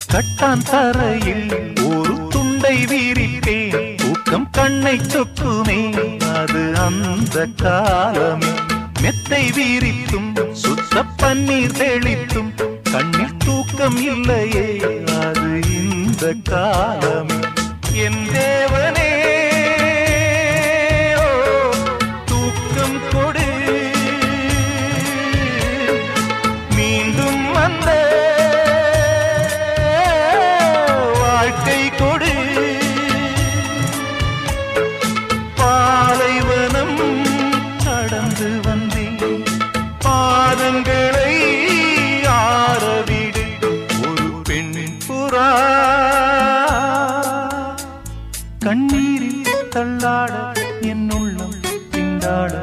கட்டான் தரையில் ஒரு துண்டை வீரிப்பேன், தூக்கம் கண்ணை சொக்குமே அது அந்த காலமே. மெத்தை வீரித்தும் சுத்த பன்னீர் தெளித்தும் கண்ணில் தூக்கம் இல்லையே அது இந்த காலமே. என் தேவனே தூக்கம் கொடு, மீண்டும் வந்த வாழ்க்கை கொடு. பாலைவனம் கடந்து வந்தேன், பாதங்களை ஆரவிடு. ஒரு பெண் புறா கண்ணீரில் தள்ளாட, என் உள்ளம் திண்டாட.